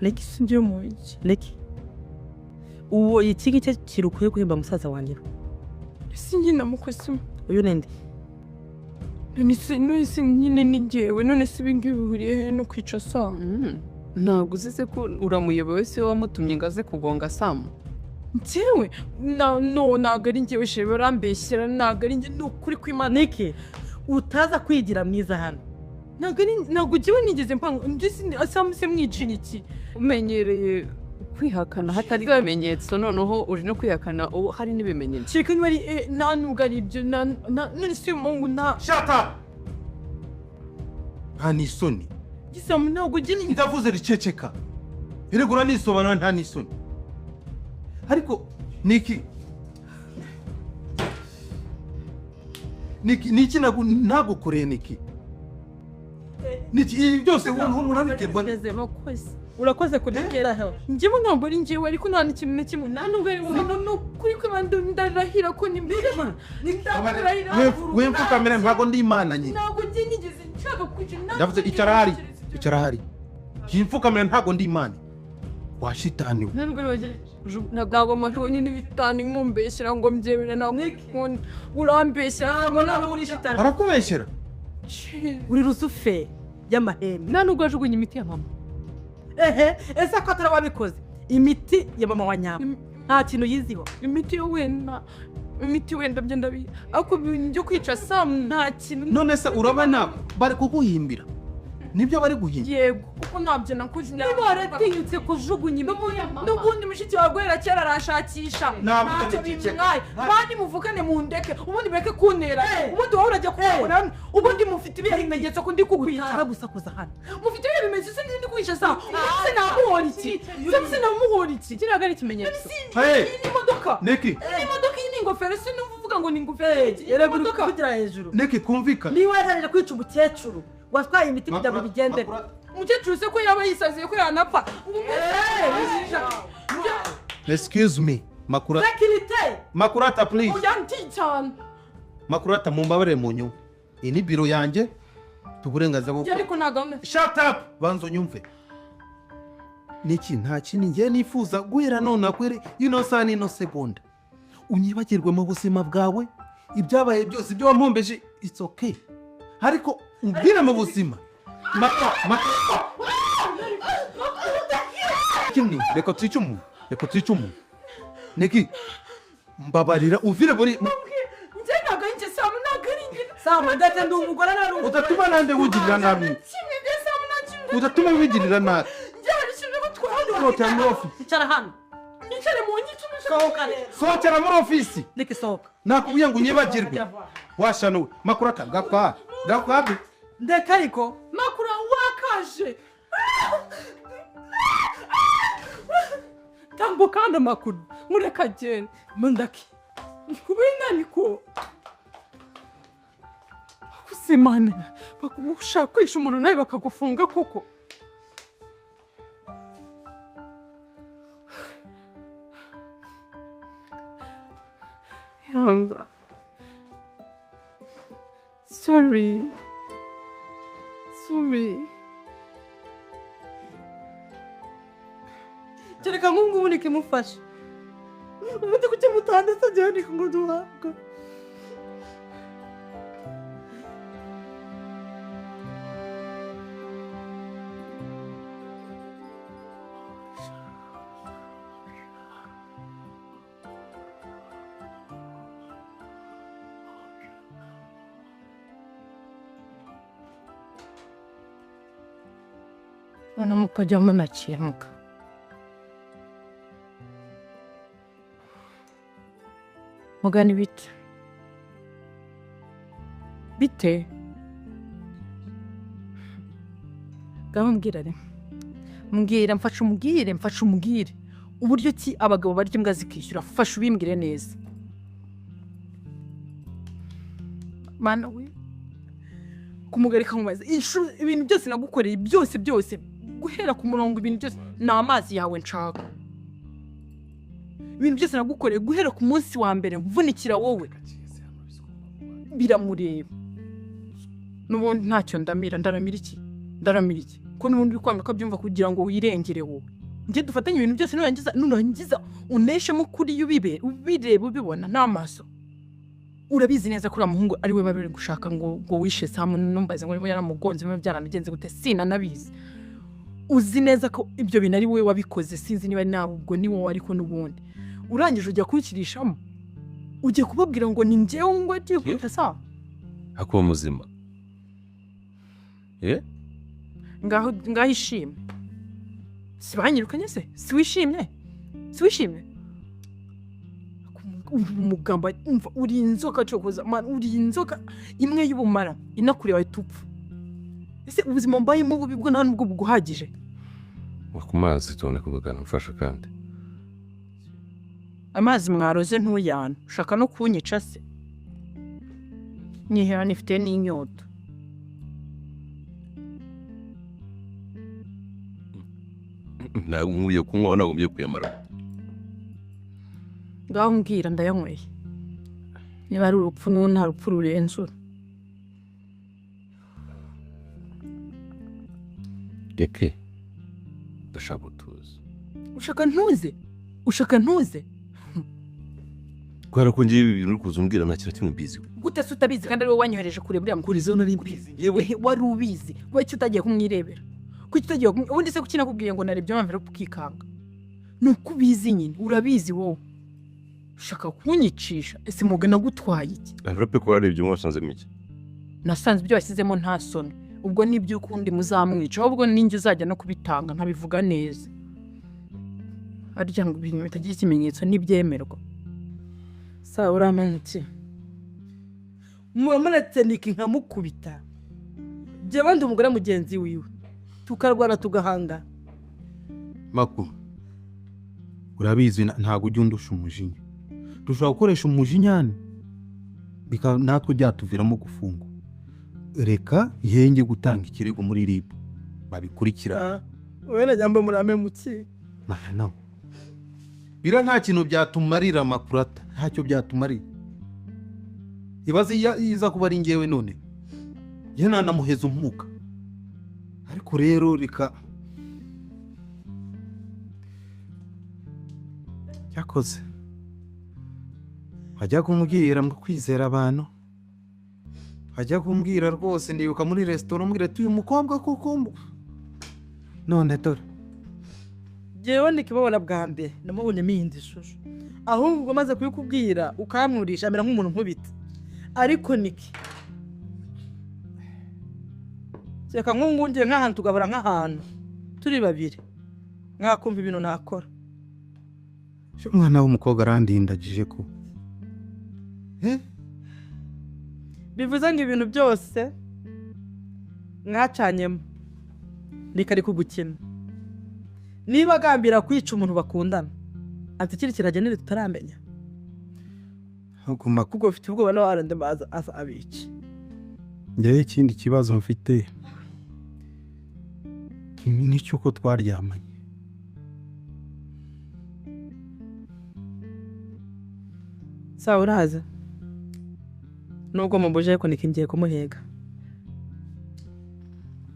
Leki singiye mu iki. Leki uwo iki cye kirukwiye guhemba musaza wanjye. Singiye namukoze. Uyu nende? None se nyine nigewe none se ibingibi bihuriye he no kwica Sam? Ntabwo uzize ko uramuyoboye se wamutumye ngo aze kugonga Sam. Njyewe ntabwo ari njyewe shebe barambeshyera ntabwo ari njye n'ukuri kw'Imana. Leki utaza kwigira mwiza hano. Ntabwo njyewe nigeze mpanga Sam se mwijini iki? Umenyereye kwihakana hatari ibimenyetso noneho uri no kwihakana hari n'ibimenyetso. Cheka nyari nta nubwo ari ibyo none se Mungu nta. Shut up! Nta n'isoni. Gisamu ntabwo ugeni. Ndavuze riceceka. Iregura nisobanura nta n'isoni. Ariko niki nagukoreye niki? Niki byose urabiterwa neze urakoze kudegera he. Njyewe ntabwo ari njyewe ariko nta n'ikintu na kimwe nta nubwo ari no kuri kw'Imana ndarahira ko nimbirema. We mfukamira ntabwo ndi Imana nyine. Ntabwo njye nigeze nshaka kwica. Ndavuze icara hari. Mfukamira ntabwo ndi Imana. Washitani. Ntabwo amashuri nyine bitanu mumbeshyira ngo mbyemere nawe urambeshyira ntabwo uri shitani. Arakubeshyera. Uri rusufe y'amahembe. Nta nubwo ajugunye imiti ya mama. Ese ko atari wabikoze imiti ya mama wa nyama nta kintu yiziho. Imiti wenda byenda ako byo kwica Sam nta kintu. None se urabana bari kuguhimbira nibyo bari guhimbira. Yego kuko ntabyo nakuzi baratinyutse kujugunya imiti ya mama. N'ubundi mushiki wa Gwera cyara arashakisha ntacyo bimwaye bandi muvugane mu ndeke ubundi beke kuntera ubundi wowe urajya kubona ubundi mufite ibimenyetso ko ndi kugwita gusakuza hano mufite ibimenyetso se ndi kwisha Sam se namuhora iki se namuhora iki kiraga ari ikimenyetso. Ni imodoka Neki ni imodoka iyi ni ingofero se n'uvuga ngo ni ingofero imodoka kugira hejuru. Neki kumvikana niwe yaje kwica umukecuru watwaye imiti kugira ngo bigendere. Umukecuru se ko yaba yisaziye ko yanapfa. Excuse me Makurata. Security Makurata please. Uyanti cyane. Makurata mumbabarire mu nyuma. Iyi ni biro yanjye tuburengaza bwo. Ariko nagame. Shut up banzo nyumve. Niki nta kintu ngiye nifuza guhera none akwere sani no seconda. Unyibagirwe mu buzima bwawe ibyabaye byose byo wampombeje it's okay. Ariko umbwire mu buzima. Kimwe reka twicumu. Neki mbabarira uvire buri nje naganje Sam nagarinje. Sam ndate ndi umugore na rugo. udatuma nande wugirira nabi. Kimwe bya Sam nakimwe. Udatuma wigirira nabi. Njye shije gutwara. Sohokera muri ofisi. Icara hano. Nicare mu nyicumu. Sohoka rero. Sohokera muri ofisi. Leki sohoka. Nakubwiye ngo unyibagirwe. Washanuwe. Makurata gapfa. Ndeka ariko Makura wakaje. Tambukana makuru mureka gene mundaki. Kubina niko. Kusimane bakushaka kwisha umuntu nawe bakagufunga koko. Yanga. Sorry. kereka Mungu ubu nikimufasha. Ubundi kuki mutanditse njyewe niko ngo duhabwa. Wana mukajyamo nakimuka. Mugani bite mbwira mfasha umubwire uburyo ki abagabo barya imbwa zikishyura. Fasha ubimbwire neza mana we kumugarika mumaze ibintu byose nagukoreye byose guhera ku murongo ibintu byose na amazi yawe nshaka. Ibintu byose nagukoreye guhera ku munsi wa mbere mvunikira wowe biramureba. Nubundi ntacyo ndaramira iki? ndaramira iki ko n'ubundi uri kwanga ko byumva kugira ngo wirengere wowe njye dufatanye ibintu byose nurangiza uneshemo kuri ubireba ubibona n'amaso urabizi neza ko uriya muhungu ari we babiri gushaka ngo wishe Sam numbaze ngo yaramugonze biba byaramigenze gute sinanabizi uzi neza ko ibyo bintu ari wowe wabikoze sinzi niba nawe ubwo ni wowe ariko n'ubundi urangije ujya kubikirishamo ugiye kubabwira ngo ni njyewe ngo agiye kwita Sam akuba muzima ngaho ishimwe si banyirukanye se si wishimye umugamba umva uri inzoka cokoza uri inzoka imwe y'ubumara inakureba itupfa ese ubuzima mbayemo bubi bwo nta nubwo buguhagije ku mazi tubone kuvugana mfasha kandi amazi mwaroze ntuyana ushaka no kunyica se nyihera nifite n'inyota nagumye kunywa nagumye kuyamara ngaho mbwira ndayanyweye niba ari urupfu nta rupfu rurenzura reke ndashaka utuze ushaka ntuze kubera ko ngiye ibi bintu uri kuza umbwira nta kintu kimwe mbizi gute se utabizi kandi ari wowe wanyohereje kure buriya mukurizo nari mbizi yewe wari ubizi kuki utagiye kumwirebera kuki utagiye ubundi se kuki nakubwiye ngo narebye mpamvu ukikanga nuko ubizi nyine urabizi wowe ushaka kunyicisha ese mugana gutwaye iki arape ko warebye mwasanze mike nasanze ibyo washyizemo nta soni ubwo nibyo ukundi muzamwica ahubwo ninjye uzajya no kubitanga nkabivuga neza arya ngo ibintu bitagira ikimenyetso n'ibyemerwa sawa uramanutse muramuratenike nkamukubita jye bandi umugore mugenzi wiwe tukarwana tugahanga Maku urabizi ntago ujya undusha umujinya dushobora gukoresha umujinya natwe byatuviramo gufungwa reka ihenge gutanga ikirego muri RIB babikurikira wowe na jambo murame muki no bira nta kintu byatumarira Makurata ntacyo byatumarira ibaze iza kuba ari ngewe none ye nanamuheza umwuka ariko rero reka yakoze wajya kumubwira ngo kwizera abantu wajya kumbwira rwose ndibuka muri resitora umbwira ati uyu mukobwa kuko none dore jewe ndikibabona bwa mbere namubonye miyindi shusho ahubwo maze kubikubwira ukamwurisha amera nk'umuntu nkubita ariko niki seka nkungungiye nk'ahantu tugabura nk'ahantu turi babiri mwakumva ibintu nakora umwana w'umukobwa arandindagije ko bivuze ngo ibintu byose mwacanyemo nikari kugukina niba agambira kwica umuntu bakundana ati kiri kiragenere tutaramenya haguma kuko ufite ubwoba nawe arande maza asa abici njyewe ikindi kibazo mfite ni cyuko twaryamanye sawa uraza nubwo mubuje ariko nikingiye kumuhega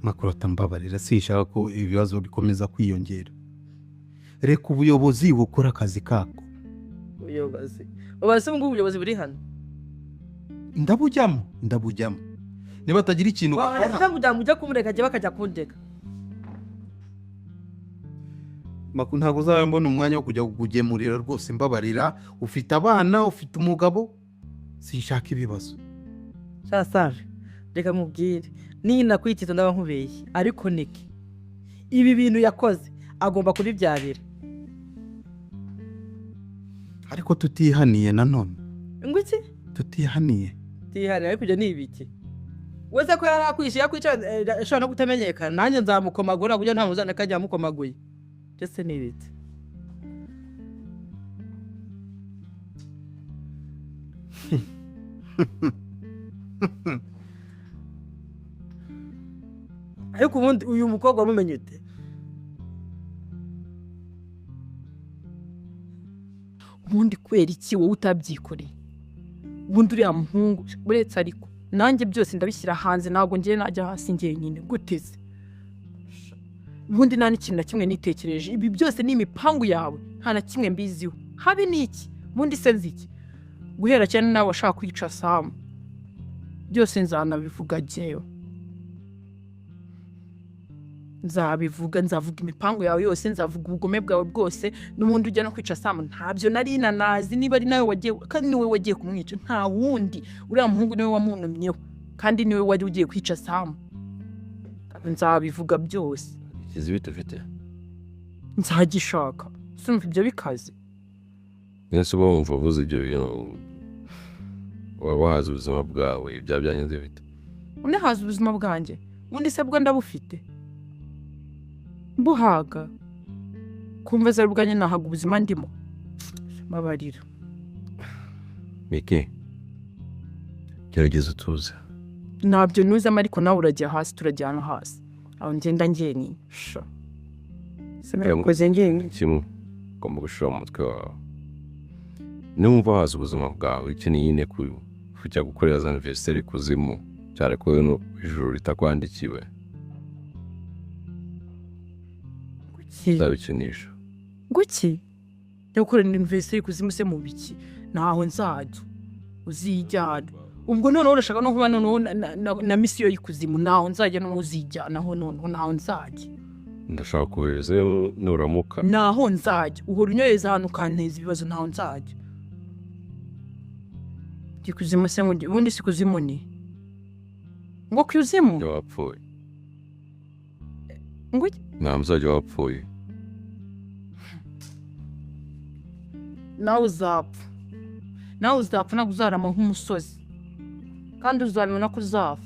Makurata mbabarira sishaka ko ibibazo bikomeza kwiyongera reka ubuyobozi bukora akazi kako ubuyobozi ubaze ngo ubuyobozi buri hano ndabujyamo niba atagira ikintu bakora ujya kumureka ajya bakajya kundeka Maku ntabwo uzabona umwanya wo kujya kugemurira rwose mbabarira ufite abana ufite umugabo sinshaka ibibazo shasaje reka mubwire nina kwitita ndaba nkubeye ariko niki ibi bintu yakoze agomba kubibyarira ariko tutihaniye nanone ngo iki tutihaniye ariko ibyo ni ibiki wese ko yarakwishe yakwica ashobora no kutamenyekana nanjye nzamukomagura kugira nta muzana kajya mukomaguye byose ni ibiti ariko ubundi uyu mukobwa wamumenye ute ubundi kwera iki wowe utabyikoreye ubundi uriya muhungu uretse ariko nanjye byose ndabishyira hanze ntabwo ngiye najya hasi ngiye nyine guteze ubundi nta n'ikintu na kimwe nitekereje, ibi byose ni imipangu yawe, nta na kimwe mbiziho. Habe n'iki ubundi se nzi iki? Guhera cyane nawe washaka kwica Sam, byose nzanabivuga jewe, nzavuga imipangu yawe yose, nzavuga ubugome bwawe bwose, n'ubundi ujya no kwica Sam ntabyo nari nanazi. Niba ari nawe wagiye, kandi niwe wagiye kumwica, nta wundi, uriya muhungu niwe wamunumyeho, kandi niwe wari ugiye kwica Sam. Nzabivuga byose. Ikizi bitafite nzagishaka, sumva ibyo bikaze. Nese uba wumva uvuze ibyo bintu waba wahaza ubuzima bwawe, ibya byanyenze bite? Unahaza ubuzima bwanjye ubundi se bwo ndabufite mbuhaga? Kumva zari bwanjye nahaga ubuzima ndimo? Mabarira Miki, gerageza utuze. Ntabyo nuzamo, ariko nawe urajya hasi, turajyana hasi, aho ngenda ngeni sha koze ngeni kimwe ugomba gushira mu mutwe wawe. Numva wahaza ubuzima bwawe, ikeneye nyine kujya gukorera za anniversaire kuzimu, cyane ko no ijuru ritakwandikiwe. Zabikinisha guki yakorera anniversaire kuzimu se mu biki? Naho nzajya uzijyana ubwo none urashaka no kuba none na misiyo y'ikuzimu, naho nzajya no uzijyanaho, none naho nzajya. Ndashaka kohereza nuramuka, naho nzajya. Uhora unyoyeza hano ukanteza ibibazo, naho nzajya. Ikuzimu se ubundi si kuzimu ni ngo kuzimu wapfuye ngo nta muzajya wapfuye. nawe uzapfa, nawe uzapfa, ntabwo uzarama nk'umusozi, kandi uzabibona ko uzapfa.